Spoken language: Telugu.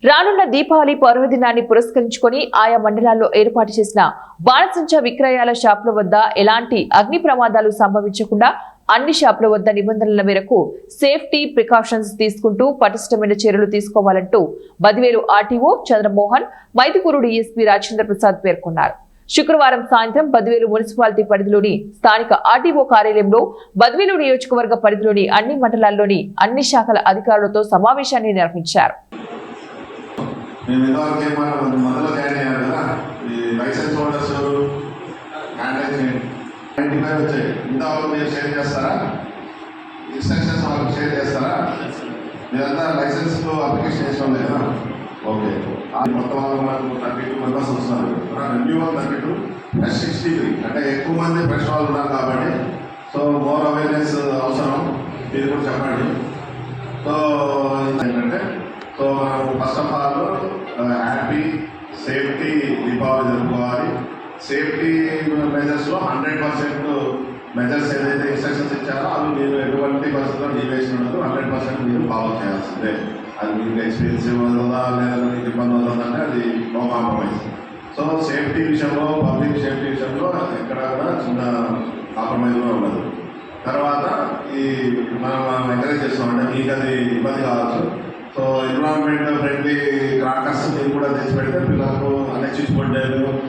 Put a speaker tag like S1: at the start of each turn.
S1: రానున్న దీపావళి పర్వదినాన్ని పురస్కరించుకొని ఆయా మండలాల్లో ఏర్పాటు చేసిన బాణసంచా విక్రయాల షాపుల వద్ద ఎలాంటి అగ్ని ప్రమాదాలు సంభవించకుండా అన్ని షాపుల వద్ద నిబంధనల మేరకు సేఫ్టీ ప్రికాషన్స్ తీసుకుంటూ పటిష్టమైన చర్యలు తీసుకోవాలంటూ బదివేలు ఆర్టీఓ చంద్రమోహన్, మైదుకూరు డీఎస్పీ రాజేంద్ర ప్రసాద్ పేర్కొన్నారు. శుక్రవారం సాయంత్రం బదివేలు మున్సిపాలిటీ పరిధిలోని స్థానిక ఆర్టీఓ కార్యాలయంలో బదివేలు నియోజకవర్గ పరిధిలోని అన్ని మండలాల్లోని అన్ని శాఖల అధికారులతో సమావేశాన్ని నిర్వహించారు.
S2: మేము ఇంతవరకు ఏమన్నా మొదలు జాయిన్ అయ్యాము కదా, ఈ లైసెన్స్ హోల్డర్స్ ఐడెంటిఫై వచ్చాయి. ఇంతవరకు మీరు షేర్ చేస్తారా? ఇన్స్ట్రక్షన్స్ వాళ్ళకి షేర్ చేస్తారా? మీరంతా లైసెన్స్ అప్లికేషన్ చేసాం లేదా? ఓకే, మొత్తం వాళ్ళు మనకు 32 మెంబర్స్ వస్తున్నారు. రివ్యూ 32 + 63 అంటే ఎక్కువ మంది ఫ్రెష్ వాళ్ళు ఉన్నారు కాబట్టి సో మోర్ అవేర్నెస్ అవసరం. మీరు కూడా చెప్పండి. సో ఏంటంటే సో మనం first of all happy safety Deepavali జరుపుకోవాలి. సేఫ్టీ మెజర్స్లో 100% మెజర్స్ ఏదైతే ఇన్స్ట్రక్షన్స్ ఇచ్చారో అవి మీరు ఎటువంటి పరిస్థితుల్లో డీవియేషన్ ఉండదు. 100% మీరు ఫాలో చేయాల్సిందే. అది మీకు ఎక్స్పీరియన్స్ అవుతుందా లేదా మీకు ఇబ్బంది అవుతుందంటే అది నో కాంప్రమైజ్. సో సేఫ్టీ విషయంలో, పబ్లిక్ సేఫ్టీ విషయంలో ఎక్కడ కూడా చిన్న కాంప్రమైజ్ కూడా ఉండదు. తర్వాత ఈ మనం ఎంకరేజ్ చేస్తామంటే మీకు అది ఇబ్బంది కావచ్చు. సో ఎన్విరాన్మెంట్ ఫ్రెండ్లీ క్రాకర్స్ మీరు కూడా తెచ్చి పెడితే పిల్లలకు అన్ని చిచ్చుపడ్డారు